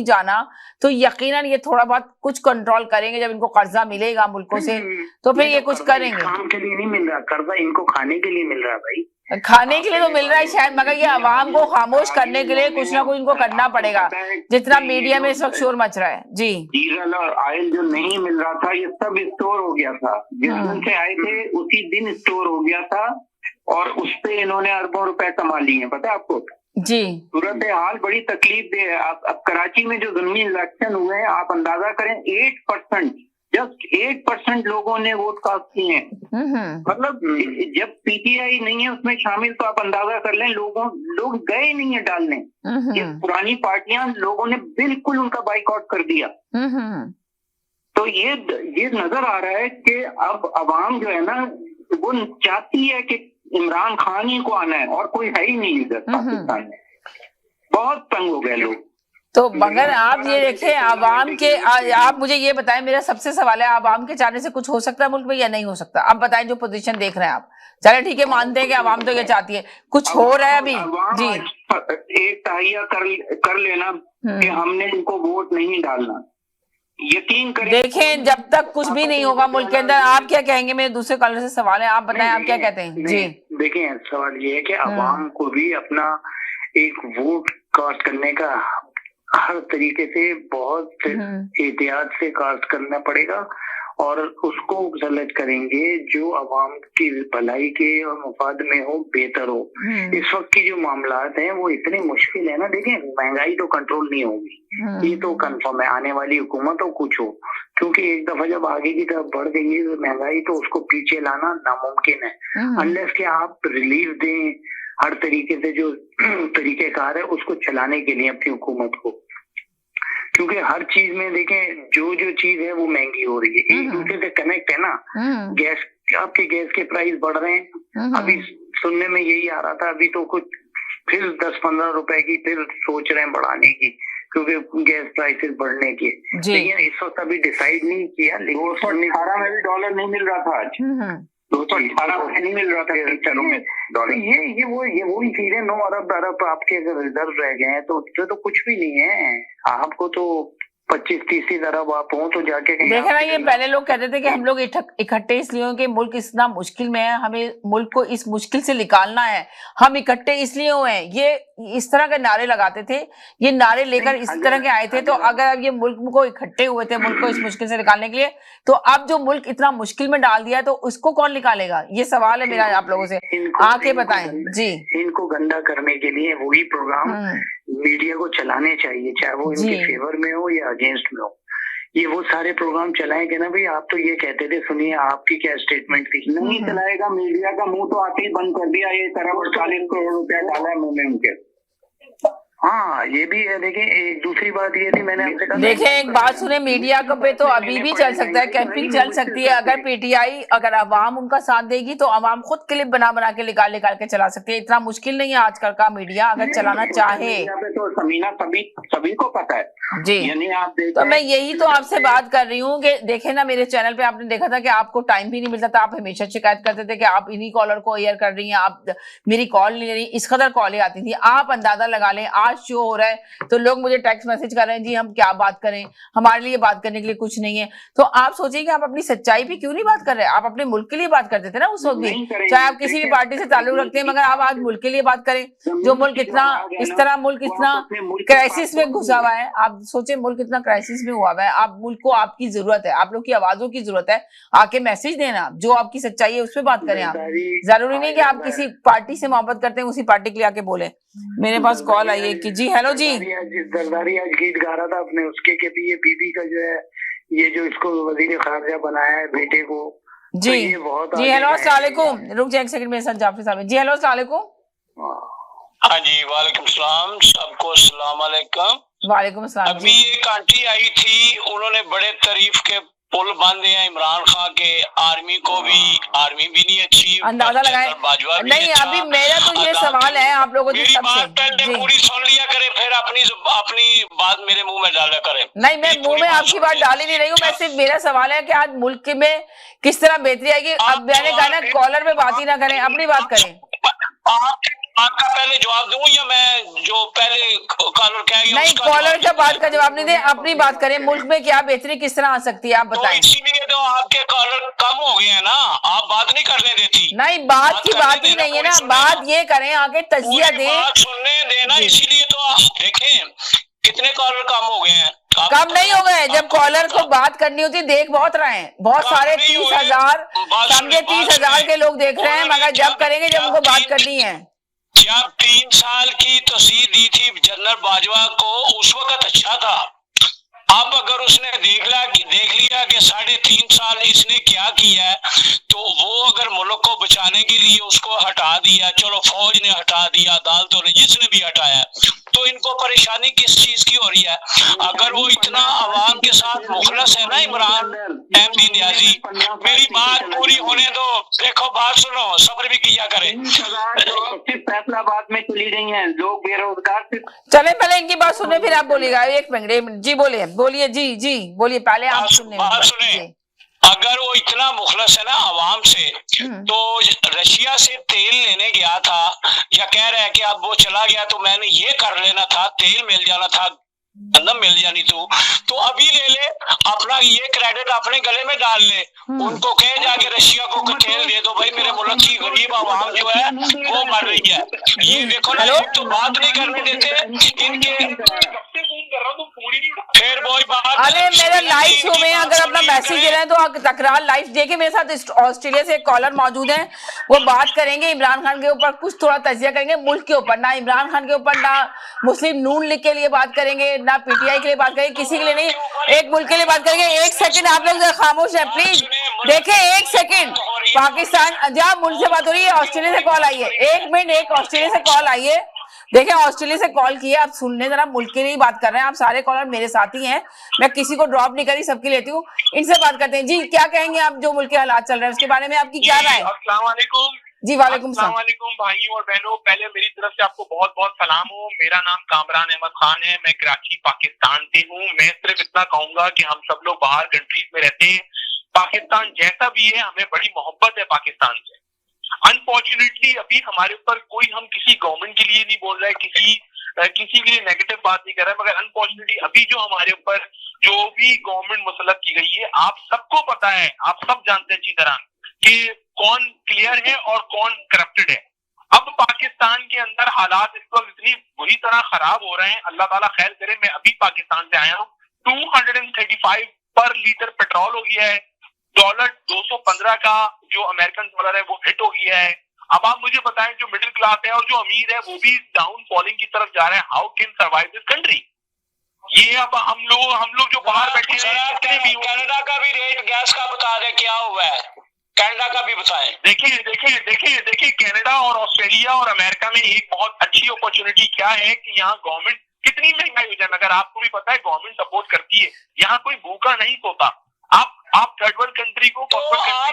जाना, तो यकीनन ये थोड़ा बहुत कुछ कंट्रोल करेंगे। जब इनको कर्जा मिलेगा मुल्कों से तो फिर ये कुछ करेंगे। काम के लिए नहीं मिल रहा कर्जा, इनको खाने के लिए मिल रहा है भाई, खाने के लिए तो मिल रहा है शायद, मगर ये आवाम को खामोश करने के लिए कुछ ना कुछ इनको करना पड़ेगा, जितना मीडिया में इस वक्त शोर मच रहा है। जी डीजल और ऑयल जो नहीं मिल रहा था ये सब स्टोर हो गया था, जिस दिन से आए थे उसी दिन स्टोर हो गया था, और उस पे इन्होंने अरबों रुपए कमा लिए, पता है आपको जी। सूरत हाल बड़ी तकलीफ दे है। अब कराची में जो ज़मीनी इलेक्शन हुए हैं, आप अंदाजा करें 8%, जस्ट 8% लोगों ने वोट कास्ट किए हैं। मतलब जब PTI नहीं है उसमें शामिल, तो आप अंदाजा कर लें लोग गए नहीं है डालने। ये पुरानी पार्टियां लोगों ने बिल्कुल उनका बाइकआउट कर दिया। तो ये नजर आ रहा है कि अब अवाम जो है ना वो चाहती है कि इमरान खान ही को आना है और कोई है ही नहीं इधर पाकिस्तान में। बहुत तंग हो गए लोग। तो मगर आप ये देखें आवाम के, आप मुझे ये बताएं, मेरा सबसे सवाल है, आवाम के चाहने से कुछ हो सकता है मुल्क में या नहीं हो सकता? आप बताएं जो पोजीशन देख रहे हैं आप। चले ठीक है, मानते हैं कि आवाम तो ये चाहती है, कुछ हो रहा है अभी जी। एक तहिया कर लेना कि हमने इनको वोट नहीं डालना, यकीन करें। देखें जब तक कुछ भी नहीं होगा मुल्क के अंदर, आप क्या कहेंगे? मेरे दूसरे कॉलर से सवाल है, आप बताएं आप क्या कहते हैं जी। देखें सवाल ये है कि आवाम को भी अपना एक वोट कास्ट करने का हर तरीके से बहुत एहतियात से कास्ट करना पड़ेगा, और उसको सेलेक्ट करेंगे जो आवाम की भलाई के और मफाद में हो, बेहतर हो। इस वक्त की जो मामलात हैं वो इतने मुश्किल है ना। देखिए, महंगाई तो कंट्रोल नहीं होगी, ये तो कंफर्म है, आने वाली हुकूमत हो कुछ हो, क्योंकि एक दफा जब आगे की तरफ बढ़ गई है महंगाई तो उसको पीछे लाना नामुमकिन है, अनलेस कि आप रिलीफ दें हर तरीके से, जो तरीकेकार है उसको चलाने के लिए अपनी हुकूमत को। क्योंकि हर चीज में देखें, जो जो चीज है वो महंगी हो रही है, एक दूसरे से कनेक्ट है ना। गैस, आपके गैस के प्राइस बढ़ रहे हैं, अभी सुनने में यही आ रहा था, अभी तो कुछ फिर 10-15 रुपए की फिर सोच रहे हैं बढ़ाने की, क्योंकि गैस प्राइसेस बढ़ने की। लेकिन इस वक्त अभी डिसाइड नहीं किया। 218 में भी डॉलर नहीं मिल रहा था आज, 218 में नहीं मिल रहा था चलो में डॉलर। ये वही चीज है। 9 अरब आपके अगर रिजर्व रह गए हैं तो उससे तो कुछ भी नहीं है। आपको तो 25-30 अरब आप हो तो जाके देखा ना, ये पहले लोग कहते थे कि हम लोग इकट्ठे इसलिए हो कि मुल्क इतना मुश्किल में है, हमें मुल्क को इस मुश्किल से निकालना है, हम इकट्ठे इसलिए हुए हैं। ये इस तरह के नारे लगाते थे, ये नारे लेकर इस तरह के आए थे। तो अगर अब ये मुल्क को इकट्ठे हुए थे मुल्क को इस मुश्किल से निकालने के लिए, तो अब जो मुल्क इतना मुश्किल में डाल दिया तो उसको कौन निकालेगा? ये सवाल है मेरा आप लोगों से, आके बताएं जी। इनको गंदा करने के लिए वही प्रोग्राम मीडिया को चलाने चाहिए, चाहे वो इनके फेवर में हो या अगेंस्ट में हो। ये वो सारे प्रोग्राम चलाएंगे ना भाई। आप तो ये कहते थे, सुनिए आपकी क्या स्टेटमेंट थी। नहीं चलाएगा, मीडिया का मुंह तो आते ही बंद कर दिया। ये 40 करोड़ रुपया डाला है मुंह में उनके। हाँ, ये भी है। देखिए, एक दूसरी बात ये थी, मैंने आपसे कहा, देखें एक बात सुने, मीडिया को पे तो अभी भी चल सकता है, कैंपिंग चल सकती है। अगर पीटीआई, अगर अवाम उनका साथ देगी तो अवाम खुद क्लिप बना बना के निकाल के चला सकती है। इतना मुश्किल नहीं है आजकल का मीडिया, अगर चलाना चाहे तो समीना सभी को पता है जी। यानी आप तो मैं यही तो आपसे बात कर रही हूँ कि देखे ना, मेरे चैनल पे आपने देखा था कि आपको टाइम भी नहीं मिलता था। आप हमेशा शिकायत करते थे कि आप इन्हीं कॉलर को एयर कर रही हैं, आप मेरी कॉल नहीं ले रही। इस कदर कॉलें आती थी। आप अंदाजा लगा लें, आज शो हो रहा है तो लोग मुझे टेक्स्ट मैसेज कर रहे हैं, जी हम क्या बात करें, हमारे लिए बात करने के लिए कुछ नहीं है। तो आप सोचिए कि आप अपनी सच्चाई पे क्यों नहीं बात कर रहे? आप अपने मुल्क के लिए बात करते थे ना उस वक्त भी, चाहे आप किसी भी पार्टी से ताल्लुक रखते हैं, मगर आप आज मुल्क के लिए बात करें। जो मुल्क इतना इस तरह मुल्क इतना क्राइसिस में घुसा हुआ है, आप सोचे मुल्क इतना क्राइसिस में हुआ हुआ है, आप मुल्क को आपकी जरूरत है, आप लोग की आवाजों की जरूरत है। आके मैसेज देना, जो आपकी सच्चाई है उस पर बात करें। आप जरूरी नहीं कि आप किसी पार्टी से मोहब्बत करते हैं उसी पार्टी के लिए आके बोले। मेरे पास कॉल आई है कि जी हेलो जी। जरदारी आज गीत गा रहा था अपने उसके के भी, ये बीबी का जो है, ये जो इसको वजीर खारजा बनाया है बेटे को जी। तो जी हेलो अस्सलाम वालेकुम, रुक जाए एक सेकंड मेरे साथ जाफरी साहब। जी हेलो अस्सलाम वालेकुम। हाँ जी वालेकुम सलाम, सबको अस्सलाम वालेकुम। वालेकुम अस्सलाम। अभी एक आंटी आई थी, उन्होंने बड़े तारीफ के पुल बांधे हैं इमरान खान के। आर्मी को भी, आर्मी भी नहीं अच्छी, अंदाजा लगाए नहीं। अभी मेरा तो ये सवाल है आप लोगों से, सबसे पूरी सुन लिया करे, फिर अपनी बात मेरे मुंह में डाला करे। नहीं, मैं मुंह में आपकी बात डाल ही नहीं रही हूँ। मैं सिर्फ, मेरा सवाल है कि आज मुल्क में किस तरह बेहतरी आएगी। अब मैंने कहा ना, कॉलर पे बात ही ना करें, अपनी बात करें। आपका पहले जवाब दूं या मैं जो पहले कॉलर कह गया? नहीं, कॉलर का बात का जवाब नहीं दे, अपनी बात करें। मुल्क में क्या बेहतरी किस तरह आ सकती है आप बताएं। तो इसीलिए तो आपके कॉलर कम हो गए हैं ना, आप बात नहीं करने देती। नहीं, बात की बात ही नहीं है ना, बात ये करें, आगे तजिया दें, सुनने देना। इसीलिए तो आप देखें कितने कॉलर कम हो गए हैं। कम नहीं हो गए। जब कॉलर को बात करनी होती देख बहुत रहे हैं, बहुत सारे 30,000 समझे 30,000 के लोग देख रहे हैं, मगर जब करेंगे जब उनको बात करनी है। जब 3 साल की तस्वीर दी थी जनरल बाजवा को, उस वक्त अच्छा था। अब अगर उसने देख लिया कि 3.5 साल इसने क्या किया है, तो वो अगर मुल्क को बचाने के लिए उसको हटा दिया, चलो फौज ने हटा दिया, अदालतों ने, जिसने भी हटाया, तो इनको परेशानी किस चीज की हो रही है? अगर वो इतना आवाम के साथ मुखलस है ना इमरान अहमदी न्याजी, मेरी बात पूरी होने दो। देखो बात सुनो, सब्र भी किया करें। फैसलाबाद में चली गई हैं लोग बेरोजगार। चले पहले इनकी बात सुने फिर आप बोलिएगा। एक मिनट जी, बोलिए जी बोलिए, पहले आप सुनने। अगर वो इतना मुखलस है ना आवाम से, तो रशिया से तेल लेने गया था, या कह रहा है कि अब वो चला गया तो मैंने ये कर लेना था, तेल मिल जाना था, गंदम मिल जानी तो अभी ले ले, अपना ये क्रेडिट अपने गले में डाल ले। उनको कहे जाके रशिया को तेल दे दो भाई, मेरे मुल्क की गरीब आवाम जो है वो मर रही है। ये देखो ना, तो बात नहीं करने देते इनके। थोड़ी नहीं उठा। फिर वही बात, अरे मेरे लाइव शो में अगर अपना मैसेज दे रहे हैं तो आप तकरार लाइव देखिए। मेरे साथ ऑस्ट्रेलिया से एक कॉलर मौजूद है, वो बात करेंगे इमरान खान के ऊपर, कुछ थोड़ा तजिया करेंगे मुल्क के ऊपर, ना इमरान खान के ऊपर, ना मुस्लिम नून लीग के लिए बात करेंगे, ना पीटीआई के लिए बात करेंगे, किसी के लिए नहीं, एक मुल्क के लिए बात करेंगे। एक सेकंड आप लोग खामोश है प्लीज, देखिए एक सेकंड। पाकिस्तान जहाँ मुल्क से बात हो रही है, ऑस्ट्रेलिया से कॉल आई है, 1 मिनट, एक ऑस्ट्रेलिया से कॉल आई है। देखिए ऑस्ट्रेलिया से कॉल किए, आप सुनने जरा, मुल्क के लिए बात कर रहे हैं, आप सारे कॉलर मेरे साथ ही हैं, मैं किसी को ड्रॉप नहीं करी, सबकी लेती हूँ। इनसे बात करते हैं। जी क्या कहेंगे आप, जो मुल्क के हालात चल रहे हैं उसके बारे में आपकी क्या राय है? अस्सलाम वालेकुम जी वालेकुम सलाम भाइयों और बहनों, पहले मेरी तरफ से आपको बहुत बहुत सलाम हो। मेरा नाम कामरान अहमद खान है, मैं कराची पाकिस्तान से हूँ। मैं सिर्फ इतना कहूंगा कि हम सब लोग बाहर कंट्रीज में रहते हैं, पाकिस्तान जैसा भी है हमें बड़ी मोहब्बत है पाकिस्तान से। अनफॉर्चुनेटली अभी हमारे ऊपर कोई, हम किसी गवर्नमेंट के लिए नहीं बोल रहे, किसी के लिए नेगेटिव बात नहीं कर रहे, मगर अनफॉर्चुनेटली अभी जो हमारे ऊपर जो भी गवर्नमेंट मुसल्लत की गई है, आप सबको पता है, आप सब जानते हैं अच्छी तरह कि कौन क्लियर है और कौन करप्टेड है। अब पाकिस्तान के अंदर हालात इस वक्त इतनी बुरी तरह खराब हो रहे हैं, अल्लाह ताला खैर करे। मैं अभी पाकिस्तान से आया हूँ, 235 पर लीटर पेट्रोल हो गया है, डॉलर 215 का जो अमेरिकन डॉलर है वो हिट हो गया है। अब आप मुझे बताएं, जो मिडिल क्लास है और जो अमीर है वो भी डाउन फॉलिंग की तरफ जा रहे हैं। How can survive this country? ये अब हम लोग जो बाहर बैठे हैं, कनाडा का भी रेट गैस का बता दे क्या हुआ है, कनाडा का भी बताएं। देखिए कनाडा और ऑस्ट्रेलिया और अमेरिका में एक बहुत अच्छी अपॉर्चुनिटी क्या है कि यहाँ गवर्नमेंट कितनी महंगाई हो जाए, मगर आपको भी पता है गवर्नमेंट सपोर्ट करती है, यहाँ कोई भूखा नहीं सोता। आप थर्ड वर्ल्ड कंट्री को पाकिस्तान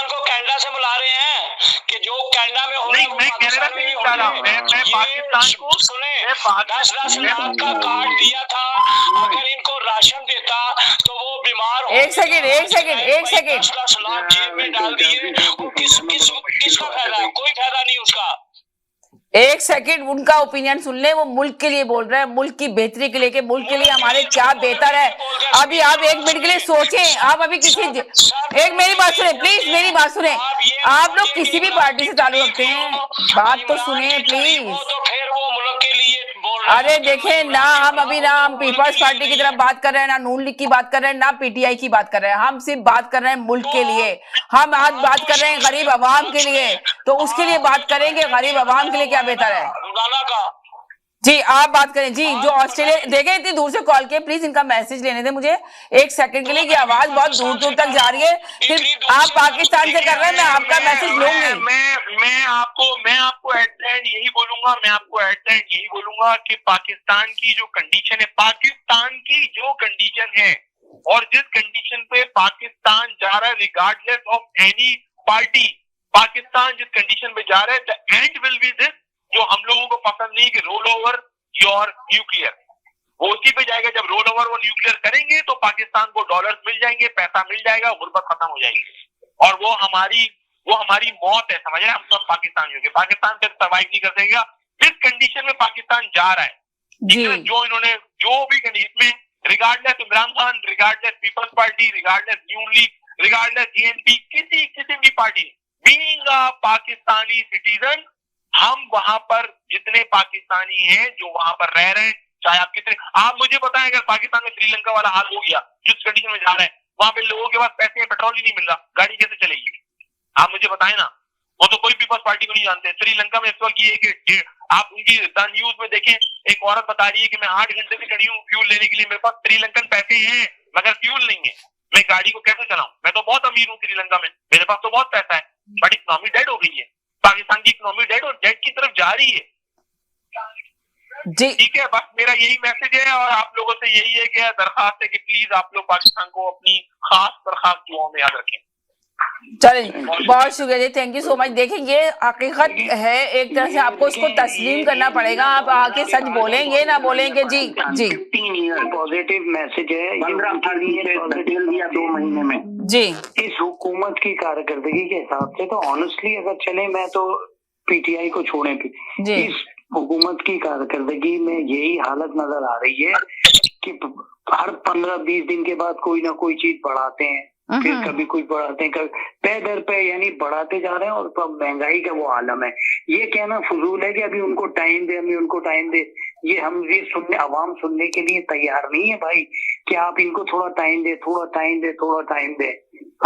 को कनाडा से बुला रहे हैं कि जो कनाडा में हो नहीं, मैं कनाडा से नहीं बुला रहा, मैं पाकिस्तान को सुने 10 लाख का कार्ड दिया था, अगर इनको राशन देता तो वो बीमार एक सेकंड 10 लाख जेब में डाल दिए, किसका फायदा है? कोई फायदा नहीं उसका। एक सेकंड, उनका ओपिनियन सुन ले, वो मुल्क के लिए बोल रहे हैं, मुल्क की बेहतरी के लिए, कि मुल्क के लिए हमारे क्या बेहतर है। अभी आप 1 मिनट के लिए सोचें, आप अभी एक मेरी बात सुने प्लीज, मेरी बात सुने। आप लोग किसी भी पार्टी से ताल्लुक रखते हैं, बात तो सुने प्लीज। तो फिर वो मुल्क के लिए बोल रहे हैं। अरे देखें ना, हम अभी ना हम पीपल्स पार्टी की तरफ बात कर रहे हैं, ना नून लीग की बात कर रहे हैं, ना पीटीआई की बात कर रहे हैं, हम सिर्फ बात कर रहे हैं मुल्क के लिए। हम आज बात कर रहे हैं गरीब अवाम के लिए, तो उसके लिए बात करेंगे, गरीब अवाम के लिए क्या बेहतर है। जी आप बात करें। जी जो ऑस्ट्रेलिया, देखें इतनी दूर से कॉल किए, प्लीज इनका मैसेज लेने दें मुझे 1 सेकंड के लिए, कि आवाज बहुत दूर दूर तक जा रही है। फिर आप पाकिस्तान से कर रहे हैं, मैं आपका मैसेज लूंगी। मैं आपको एट द एंड यही बोलूंगा कि पाकिस्तान की जो कंडीशन है, पाकिस्तान की जो कंडीशन है और जिस कंडीशन पे पाकिस्तान जा रहा है, regardless of any party, Pakistan जिस कंडीशन पे जा रहा है, the end will be this, जो हम लोगों को पसंद नहीं कि रोल ओवर योर न्यूक्लियर, वो उसी पे जाएगा। जब रोल ओवर वो न्यूक्लियर करेंगे तो पाकिस्तान को डॉलर्स मिल जाएंगे, पैसा मिल जाएगा, गुर्बत खत्म हो जाएगी, और वो हमारी मौत है, समझ रहे हैं? हम सब पाकिस्तानियों के, पाकिस्तान फिर सर्वाइव नहीं कर सकेगा जिस कंडीशन में पाकिस्तान जा रहा है। जो इन्होंने जो भी कंडीशन में, regardless Imran Khan, regardless peoples party, regardless new league, regardless GNP, किसी भी पार्टी, बीइंग अ पाकिस्तानी सिटीजन, हम वहां पर जितने पाकिस्तानी हैं जो वहां पर रह रहे हैं, चाहे आप कितने, आप मुझे बताएं अगर पाकिस्तान में श्रीलंका वाला हाल हो गया, जिस कंडीशन में जा रहे हैं, वहां पे लोगों के पास पैसे हैं, पेट्रोल ही नहीं मिल रहा, गाड़ी कैसे चलेगी? आप मुझे बताएं ना। वो तो कोई पीपल्स पार्टी को नहीं जानते। श्रीलंका में इस वक्त ये कि आप उनकी न्यूज में देखें, एक औरत बता रही है कि मैं 8 घंटे से खड़ी हूँ फ्यूल लेने के लिए, मेरे पास श्रीलंकन पैसे हैं मगर फ्यूल नहीं है, मैं गाड़ी को कैसे चलाऊं? मैं तो बहुत अमीर हूँ श्रीलंका में, मेरे पास तो बहुत पैसा है, बट इकोनॉमी डेड हो गई है, पाकिस्तान की इकोनॉमी डेड और डेड की तरफ जा रही है। जी ठीक है, बस मेरा यही मैसेज है, और आप लोगों से यही है कि दरखास्त है कि प्लीज आप लोग पाकिस्तान को अपनी खास दरखास्त दुआओं में याद रखें। चलिए बहुत शुक्रिया जी, थैंक यू सो मच। देखिए ये हकीकत है, एक तरह से आपको इसको तस्लीम करना पड़ेगा, आप आके सच बोलेंगे ना बोलेंगे। जी 15 ईयर पॉजिटिव मैसेज है, 2 महीने में जी इस हुकूमत की कारकर्दगी के हिसाब से। तो ऑनेस्टली अगर चले, मैं तो पीटीआई को छोड़े भी, इस हुकूमत की कारकर्दगी में यही हालत नजर आ रही है कि हर 15-20 दिन के बाद कोई ना कोई चीज बढ़ाते हैं, फिर कभी कुछ बढ़ाते हैं, कभी पे दर पे, यानी बढ़ाते जा रहे हैं, और महंगाई का वो आलम है। ये कहना फजूल है कि अभी उनको टाइम दे, ये सुनने, आवाम सुनने के लिए तैयार नहीं है भाई कि आप इनको थोड़ा टाइम दे, थोड़ा टाइम दे, थोड़ा टाइम दे।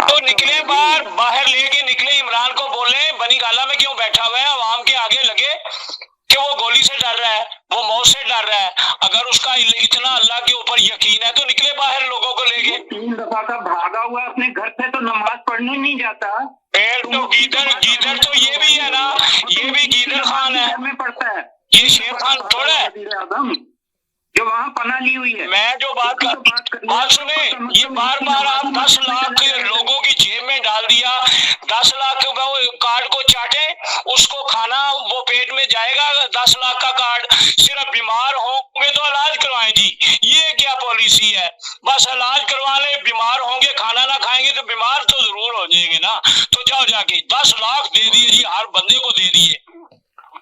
तो निकले बाहर लेके निकले, इमरान को बोले बनी गाला में क्यों बैठा हुआ है, आवाम के आगे लगे कि वो गोली से डर रहा है, वो मौत से डर रहा है। अगर उसका इतना अल्लाह के ऊपर यकीन है तो निकले बाहर लोगों को लेके। 3 दफा का भागा हुआ अपने घर से, तो नमाज पढ़ने नहीं जाता। तो गीदड़ तो ये भी है ना, ये भी गीदड़ खान है, में पड़ता है, ये शेर खान थोड़ा है जो वहाँ पना ली हुई है। मैं जो बात सुने, ये बार बार आप 10 लाख लोगों की जेब में डाल दिया, 10 लाख कार्ड को चाटे, उसको खाना वो पेट में जाएगा, 10 लाख का कार्ड, सिर्फ बीमार होंगे तो इलाज करवाएं जी, ये क्या पॉलिसी है? बस इलाज करवा ले, बीमार होंगे, खाना ना खाएंगे तो बीमार तो जरूर हो जाएंगे ना। तो जाओ जाके 10 लाख दे दिए जी, हर बंदे को दे दिए।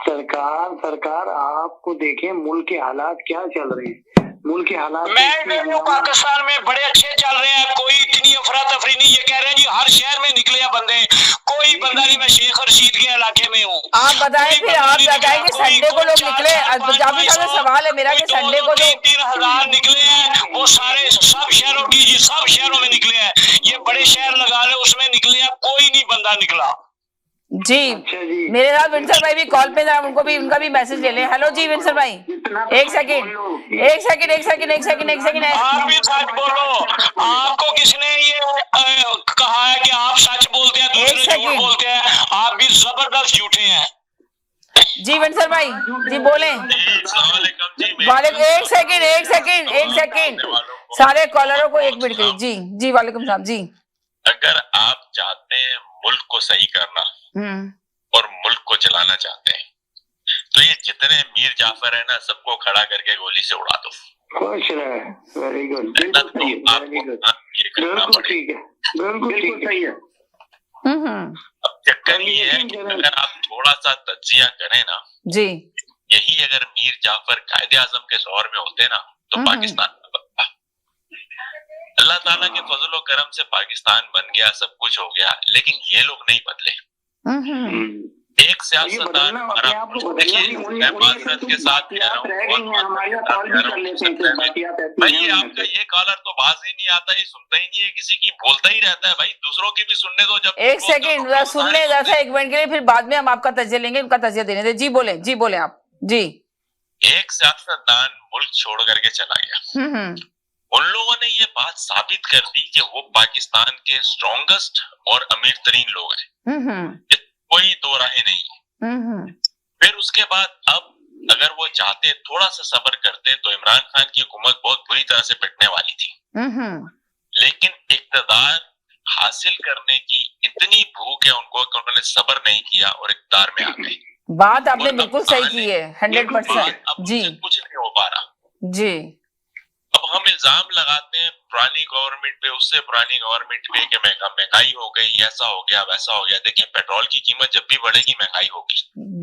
सरकार आपको देखें मुल्क के हालात क्या चल रहे हैं, मुल्क के हालात। मैं पाकिस्तान में बड़े अच्छे चल रहे हैं, कोई इतनी अफरा तफरी नहीं। ये कह रहे हैं जी हर शहर में निकले हैं बंदे, कोई बंदा नहीं। मैं शेख रशीद के इलाके में हूँ। आप बताएं फिर, आप बताएं कि संडे को लोग निकले। जाफर साहब सवाल है मेरा कि संडे को जो 3,000 निकले हैं वो सारे सब शहरों की जी, सब शहरों में निकले हैं। ये बड़े शहर लगा ले उसमें निकले हैं, कोई नहीं बंदा निकला जी। अच्छा जी, मेरे साथ विंसर भाई भी कॉल पे, जरा उनको भी, उनका भी मैसेज ले लें। हेलो जी विंसर भाई, एक सेकंड। आप भी सच बोलो। आपको किसने ये कहा है कि आप सच बोलते हैं, दूसरे झूठ बोलते हैं? आप भी जबरदस्त झूठे हैं जी। विंसर भाई जी बोलें। वाले एक सेकंड सारे कॉलरों को 1 मिनट करिए जी। जी वालेकुम सलाम जी। अगर आप चाहते हैं मुल्क को सही करना और मुल्क को चलाना चाहते हैं तो ये जितने मीर जाफर है ना, सबको खड़ा करके गोली से उड़ा दो। खुश रहे, वेरी गुड, तो ये करना पड़ेगा, बिल्कुल सही है। अब चक्कर ये है कि अगर आप थोड़ा सा तज्जिया करें ना जी, यही अगर मीर जाफर कायदे आजम के दौर में होते ना तो पाकिस्तान बनता। अल्लाह ताला के फजल और करम से पाकिस्तान बन गया, सब कुछ हो गया, लेकिन ये लोग नहीं बदले। एक सियासतदान, मैं माजरत के साथ कह रहा हूँ, भाई ये आपका ये कॉलर तो बाज ही नहीं आता, ये सुनता ही नहीं है किसी की, बोलता ही रहता है। भाई दूसरों की भी सुनने दो। जब 1 सेकंड सुन ले, जरा 1 मिनट के लिए, फिर बाद में हम आपका तजिया लेंगे, उनका तजिया देने दे। जी बोले आप जी। एक सियासतदान मुल्क छोड़ करके चला गया, उन लोगों ने ये बात साबित कर दी कि वो पाकिस्तान के स्ट्रॉन्गेस्ट और अमीर तरीन लोग हैं, कोई दो राहें नहीं है। फिर उसके बाद अब अगर वो चाहते, थोड़ा सा सब्र करते तो इमरान खान की हुकूमत बहुत बुरी तरह से पिटने वाली थी। लेकिन इक़्तिदार हासिल करने की इतनी भूख है उनको कि उन्होंने सब्र नहीं किया और इक़्तिदार में आ गए। बात आपने बिल्कुल सही की है, 100% जी। कुछ नहीं हो पा रहा जी। अब हम इल्जाम लगाते हैं पुरानी गवर्नमेंट पे, उससे पुरानी गवर्नमेंट पे कि महंगाई हो गई, ऐसा हो गया, वैसा हो गया। देखिए पेट्रोल की कीमत जब भी बढ़ेगी महंगाई होगी,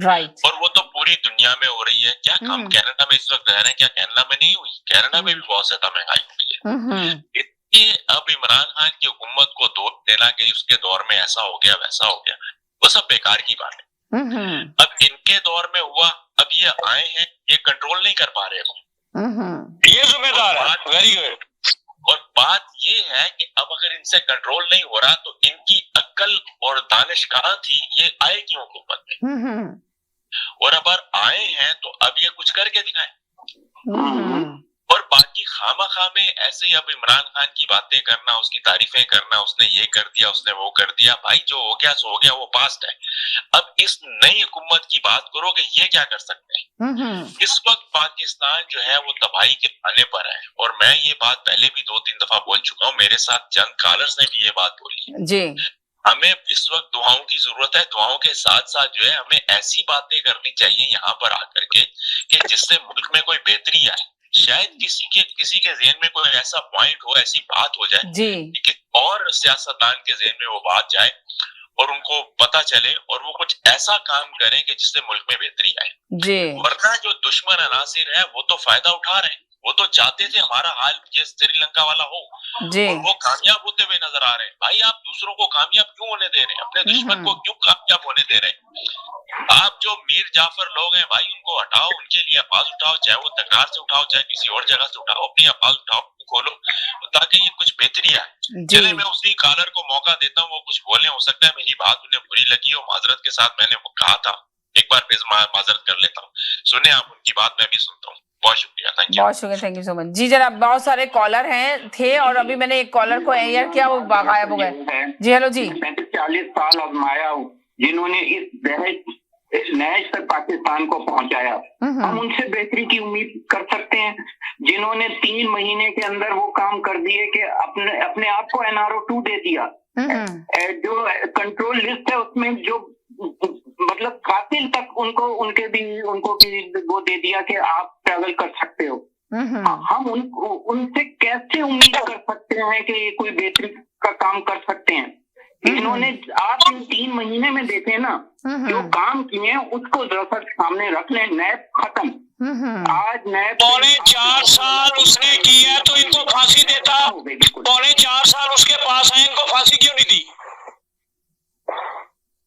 राइट, और वो तो पूरी दुनिया में हो रही है। क्या हम कनाडा में इस वक्त रह रहे हैं, क्या कनाडा में नहीं हुई? कनाडा में भी बहुत ज्यादा महंगाई हुई है। इसलिए अब इमरान खान की हुकूमत को दोष देना कि उसके दौर में ऐसा हो गया, वैसा हो गया, वो सब बेकार की बात है। अब इनके दौर में हुआ, अब ये आए हैं, ये कंट्रोल नहीं कर पा रहे हो, ये जिम्मेदार है। Very good. और बात ये है कि अब अगर इनसे कंट्रोल नहीं हो रहा तो इनकी अक्ल और दानिश कहाँ थी? ये आए क्यों हुकूमत में? और अगर आए हैं तो अब ये कुछ करके दिखाएं। और बाकी खामा में ऐसे ही अब इमरान खान की बातें करना, उसकी तारीफें करना, उसने ये कर दिया, उसने वो कर दिया, भाई जो हो गया सो हो गया, वो पास्ट है। अब इस नई हुकूमत की बात करो कि ये क्या कर सकते हैं। इस वक्त पाकिस्तान जो है वो तबाही के खाने पर है, और मैं ये बात पहले भी 2-3 दफा बोल चुका हूँ, मेरे साथ चंद कॉलर्स ने भी ये बात बोली जी। हमें इस वक्त दुआओं की जरूरत है। दुआओं के साथ साथ जो है हमें ऐसी बातें करनी चाहिए यहाँ पर आकर के कि जिससे मुल्क में कोई बेहतरी आए। शायद किसी के ज़हन में कोई ऐसा पॉइंट हो, ऐसी बात हो जाए कि और सियासतदान के ज़हन में वो बात जाए और उनको पता चले और वो कुछ ऐसा काम करें कि जिससे मुल्क में बेहतरी आए। वरना जो दुश्मन अनासिर है वो तो फायदा उठा रहे हैं, वो तो चाहते थे हमारा हाल ये श्रीलंका वाला हो, जी। और वो कामयाब होते हुए नजर आ रहे हैं। भाई आप दूसरों को कामयाब क्यों होने दे रहे हैं, अपने दुश्मन को क्यों कामयाब होने दे रहे हैं? आप जो मीर जाफर लोग हैं भाई उनको हटाओ, उनके लिए आवाज उठाओ, चाहे वो तकरार से उठाओ चाहे किसी और जगह से उठाओ, अपनी आवाज उठाओ, खोलो, ताकि ये कुछ बेहतरी आए। चले मैं उसी कॉलर को मौका देता हूँ, वो कुछ बोले, हो सकता है मेरी बात उन्हें बुरी लगी हो, माजरत के साथ मैंने वो कहा था, एक बार फिर माजरत कर लेता हूँ। सुने आप उनकी बात, मैं भी सुनता हूँ। बहुत शुक्रिया, थैंक यू। बहुत शुक्रिया, थैंक यू सो मच जी। जनाब बहुत सारे कॉलर हैं थे और अभी मैंने एक कॉलर को एयर किया, वो गायब हो गए जी। हेलो जी। 40 साल आजमाया, जिन्होंने इस नहज तक पाकिस्तान को पहुंचाया, हम उनसे बेहतरी की उम्मीद कर सकते हैं? जिन्होंने 3 महीने के अंदर वो काम कर दिए कि अपने आप को NRO 2 दे दिया। जो कंट्रोल लिस्ट है उसमें जो मतलब कातिल तक उनको भी वो दे दिया कि आप ट्रैवल कर सकते हो। हम उनसे कैसे उम्मीद कर सकते हैं कि ये कोई बेहतरी का काम कर सकते हैं? इन्होंने आप इन 3 महीने में देखे ना जो काम किए हैं उसको जरा सामने रख लें। नैब खत्म, आज नैब 4.5 साल उसने किया तो इनको फांसी देता। 4.5 साल उसके पास है, इनको फांसी क्यों नहीं दी?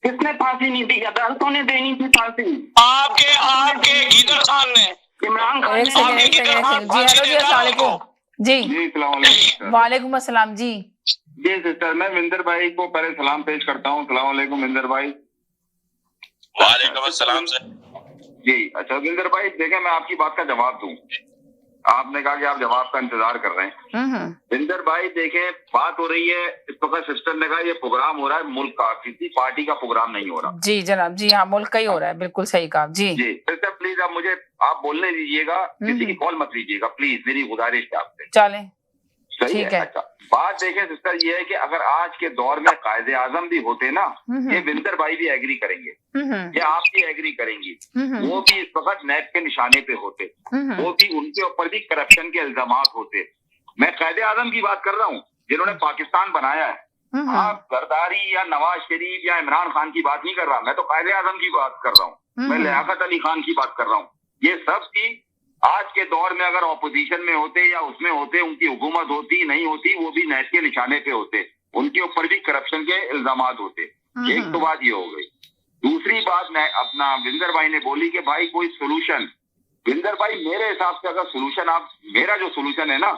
किसने फांसी नहीं दी? अदालतों ने देनी थी फांसी। आपके गीदर खान ने, इमरान खान जी। हेलो जी, अस्सलाम वालेकुम जी। वालेकुम अस्सलाम जी। जी सिस्टर, मैं विंदर भाई को पहले सलाम पेश करता हूँ। सलाम वालेकुम विंदर भाई। वालेकुम अस्सलाम सर जी। अच्छा विंदर भाई, देखें मैं आपकी बात का जवाब दूं। आपने कहा कि आप जवाब का इंतजार कर रहे हैं। विंदर भाई देखें, बात हो रही है इस वक्त, सिस्टर ने कहा ये प्रोग्राम हो रहा है मुल्क का, किसी पार्टी का प्रोग्राम नहीं हो रहा। जी जनाब, जी हाँ, मुल्क का ही हो रहा है, बिल्कुल सही कहा जी। जी सिस्टर प्लीज आप बोलने दीजिएगा, किसी की कॉल मत लीजिएगा प्लीज, मेरी गुजारिश है आपसे। चले सही है। अच्छा बात देखें सिस्टर, ये है कि अगर आज के दौर में कायदे आजम भी होते ना, ये विंदर भाई भी एग्री करेंगे, ये आप भी एग्री करेंगी, वो भी इस वक्त नैब के निशाने पे होते, वो भी उनके ऊपर भी करप्शन के इल्जामात होते। मैं कायदे आजम की बात कर रहा हूँ जिन्होंने पाकिस्तान बनाया है। आप जरदारी या नवाज शरीफ या इमरान खान की बात नहीं कर रहा, मैं तो कायदे आजम की बात कर रहा हूँ, मैं लियाकत अली खान की बात कर रहा हूँ। ये सब की आज के दौर में अगर ऑपोजिशन में होते या उसमें होते, उनकी हुकूमत होती नहीं होती, वो भी नैब के निशाने पे होते, उनके ऊपर भी करप्शन के इल्जामात होते। एक तो बात ये हो गई। दूसरी बात अपना विंदर भाई ने बोली कि भाई कोई सोल्यूशन। विंदर भाई मेरे हिसाब से अगर सोल्यूशन मेरा जो सोल्यूशन है ना,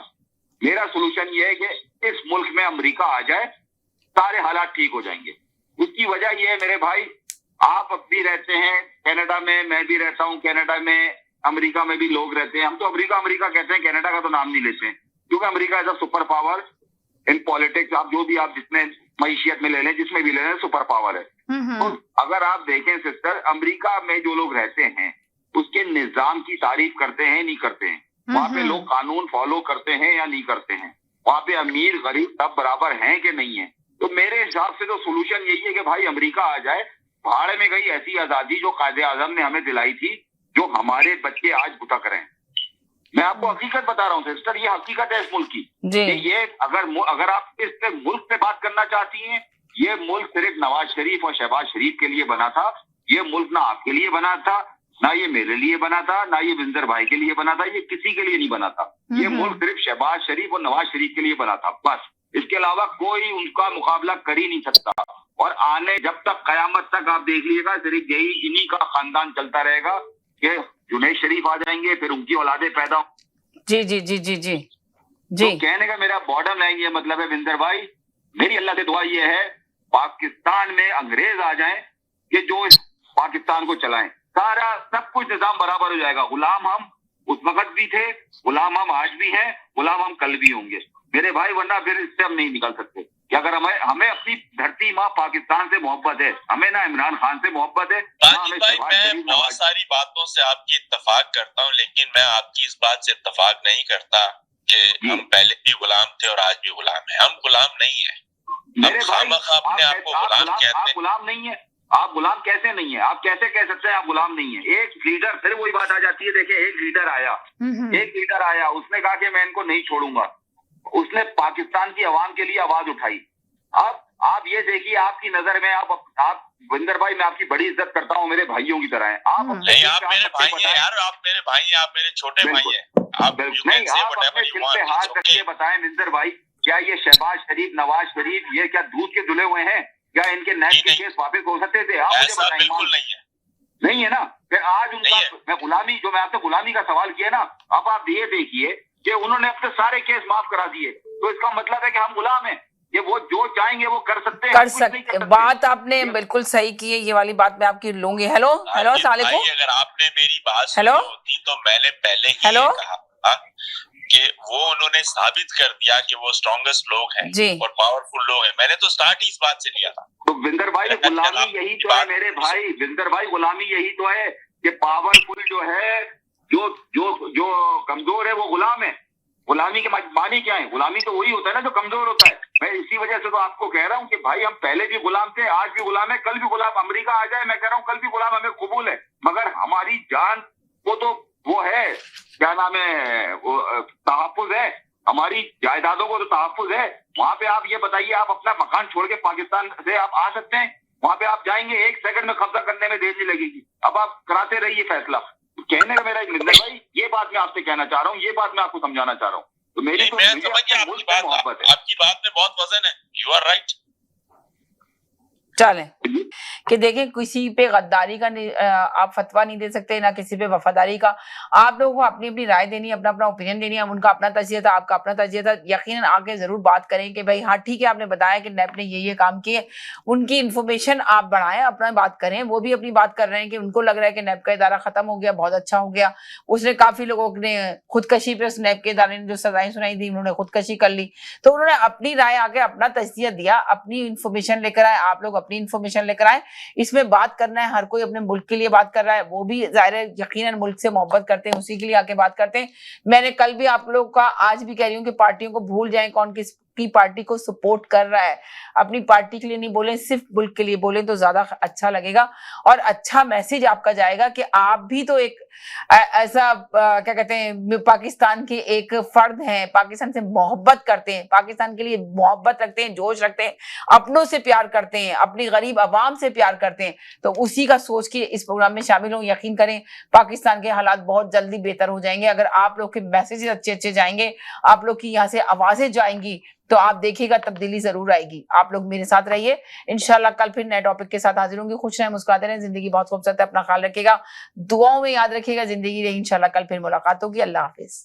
मेरा सोल्यूशन ये है कि इस मुल्क में अमेरिका आ जाए, सारे हालात ठीक हो जाएंगे। उसकी वजह ये है मेरे भाई, आप अब भी रहते हैं कनाडा में, मैं भी रहता हूँ कनाडा में, अमेरिका में भी लोग रहते हैं। हम तो अमेरिका कहते हैं, कनाडा का तो नाम नहीं लेते हैं, क्योंकि America as a super power in politics. आप जो भी आप जिसमें मईशियत में ले लें, जिसमें भी ले लें, सुपर पावर है। तो अगर आप देखें सिस्टर, अमेरिका में जो लोग रहते हैं उसके निजाम की तारीफ करते हैं नहीं करते हैं? वहाँ पे लोग कानून फॉलो करते हैं या नहीं करते हैं? वहाँ पे अमीर गरीब सब बराबर हैं कि नहीं है? तो मेरे हिसाब से तो सोल्यूशन यही है कि भाई अमेरिका आ जाए, भाड़ में गई ऐसी आजादी जो कायदे आजम ने हमें दिलाई थी, जो हमारे बच्चे आज भुटक रहे हैं। मैं आपको हकीकत बता रहा हूँ सिस्टर, ये हकीकत है इस मुल्क की। ये अगर आप इस मुल्क पे बात करना चाहती हैं, ये मुल्क सिर्फ नवाज शरीफ और शहबाज शरीफ के लिए बना था। ये मुल्क ना आपके लिए बना था, ना ये मेरे लिए बना था, ना ये विंदर भाई के लिए बना था, ये किसी के लिए नहीं बना था। ये मुल्क सिर्फ शहबाज शरीफ और नवाज शरीफ के लिए बना था, बस। इसके अलावा कोई उनका मुकाबला कर ही नहीं सकता। और आने जब तक कयामत तक आप देख लीजिएगा, सिर्फ यही इन्हीं का खानदान चलता रहेगा कि जुनैद शरीफ आ जाएंगे, फिर उनकी औलादे पैदा। जी जी जी जी जी जी। तो कहने का मेरा बॉटम लाइन ये मतलब है विंदर भाई, मेरी अल्लाह से दुआ ये है पाकिस्तान में अंग्रेज आ जाएं कि जो इस पाकिस्तान को चलाएं, सारा सब कुछ निजाम बराबर हो जाएगा। गुलाम हम उस वक्त भी थे, गुलाम हम आज भी हैं, गुलाम हम कल भी होंगे मेरे भाई, वरना फिर इससे हम नहीं निकल सकते। कि अगर हमें अपनी धरती माँ पाकिस्तान से मोहब्बत है, हमें ना इमरान खान से मोहब्बत है। मैं बहुत सारी बातों से आपकी इत्तेफाक करता हूँ, लेकिन मैं आपकी इस बात से इत्तेफाक नहीं करता कि हम पहले भी गुलाम थे और आज भी गुलाम है। हम गुलाम नहीं है, हम खामखा अपने आप को गुलाम कहते हैं। आप गुलाम नहीं है, आप गुलाम कैसे नहीं है? आप कैसे कह सकते हैं आप गुलाम नहीं है? एक लीडर, फिर वही बात आ जाती है। देखिए एक लीडर आया, उसने कहा कि मैं इनको नहीं छोड़ूंगा, उसने पाकिस्तान की आवाम के लिए आवाज उठाई। आप ये देखिए, आपकी नजर में आप विंदर भाई, मैं आपकी बड़ी इज्जत करता हूँ, मेरे भाइयों की तरह हैं आप। नहीं, आप मेरे भाई हैं यार, आप मेरे भाई हैं, आप मेरे छोटे भाई हैं। आप नहीं, आप अपने दिल पे हाथ रख के बताएं विंदर भाई, क्या ये शहबाज शरीफ, नवाज शरीफ, ये क्या दूध के धुले हुए हैं? क्या इनके नैब के केस वापस हो सकते थे? आप मुझे बताएं। बिल्कुल नहीं है, नहीं है ना। फिर आज उनका मैं गुलामी, जो मैं आपसे गुलामी का सवाल किया ना, अब आप ये देखिए कि उन्होंने अपने सारे केस माफ करा दिए, तो इसका मतलब है कि हम गुलाम हैं, ये वो जो चाहेंगे वो कर सकते हैं। बात आपने बिल्कुल सही की है, ये वाली बात मैं आपकी लूंगी। हेलो अस्सलाम वालेकुम। अगर आपने मेरी बात सुनी होती तो मैंने पहले ही कहा कि वो उन्होंने साबित कर दिया कि वो स्ट्रॉन्गेस्ट लोग हैं और पावरफुल लोग हैं। मैंने तो स्टार्ट ही इस बात से लिया था। तो विंदर भाई, गुलामी यही तो है मेरे भाई, विंदर भाई, गुलामी यही तो है कि पावरफुल जो है, जो कमजोर है वो गुलाम है। गुलामी के मानी क्या है? गुलामी तो वही होता है ना जो कमजोर होता है। मैं इसी वजह से तो आपको कह रहा हूँ कि भाई हम पहले भी गुलाम थे, आज भी गुलाम है, कल भी गुलाम। अमेरिका आ जाए, मैं कह रहा हूँ कल भी गुलाम हमें कबूल है, मगर हमारी जान को तो वो है, क्या नाम है, वो तहफ्फुज है, हमारी जायदादों को तो तहफ्फुज है। वहां पे आप ये बताइए, आप अपना मकान छोड़ के पाकिस्तान से आप आ सकते हैं? वहां पे आप जाएंगे, 1 सेकंड में कब्जा करने में देर नहीं लगेगी। अब आप कराते रहिए फैसला। कहने का मेरा विंदर भाई, ये बात मैं आपसे कहना चाह रहा हूँ, ये बात मैं आपको समझाना चाह रहा हूँ। तो मेरी तो आपकी बात में बहुत वजन है। You are right. चलें कि देखें, किसी पे गद्दारी का आप फतवा नहीं दे सकते, ना किसी पे वफादारी का। आप लोगों को अपनी अपनी राय देनी है, अपना अपना ओपिनियन देनी है। उनका अपना तजिया था, आपका अपना तजिया था। यकीनन आके जरूर बात करें कि भाई हाँ ठीक है, आपने बताया कि नैब ने ये काम किए, उनकी इंफॉर्मेशन आप बढ़ाएं, अपना बात करें। वो भी अपनी बात कर रहे हैं कि उनको लग रहा है कि नैब का इदारा खत्म हो गया, बहुत अच्छा हो गया। उसने काफी लोगों ने खुदकशी पे, उस नैब के इदारे ने जो सजाएं सुनाई थी, उन्होंने खुदकशी कर ली। तो उन्होंने अपनी राय आगे अपना तजिया दिया, अपनी इंफॉर्मेशन लेकर आए, आप लोग अपनी इंफॉर्मेशन लेकर आए। इसमें बात करना है, हर कोई अपने मुल्क के लिए बात कर रहा है, वो भी जाहिर है यकीनन मुल्क से मोहब्बत करते हैं, उसी के लिए आके बात करते हैं। मैंने कल भी आप लोग का, आज भी कह रही हूँ कि पार्टियों को भूल जाएं, कौन किसकी पार्टी को सपोर्ट कर रहा है। अपनी पार्टी के लिए नहीं बोलें, सिर्फ मुल्क के लिए बोलें तो ज्यादा अच्छा लगेगा और अच्छा मैसेज आपका जाएगा कि आप भी तो एक ऐसा क्या कहते हैं, पाकिस्तान के एक फर्द हैं, पाकिस्तान से मोहब्बत करते हैं, पाकिस्तान के लिए मोहब्बत रखते हैं, जोश रखते हैं, अपनों से प्यार करते हैं, अपनी गरीब आवाम से प्यार करते हैं। तो उसी का सोच के इस प्रोग्राम में शामिल हो। यकीन करें पाकिस्तान के हालात बहुत जल्दी बेहतर हो जाएंगे अगर आप लोग के मैसेजेस अच्छे जाएंगे, आप लोग की यहाँ से आवाजें जाएंगी, तो आप देखिएगा तब्दीली जरूर आएगी। आप लोग मेरे साथ रहिए, इंशाल्लाह कल फिर नए टॉपिक के साथ हाजिर होंगे। खुश रहें, मुस्कुराते रहें, जिंदगी बहुत खूबसूरत है, अपना ख्याल रखिएगा, दुआओं में याद रखिएगा। जिंदगी रही, इंशाल्लाह कल फिर मुलाकात होगी। अल्लाह हाफिज।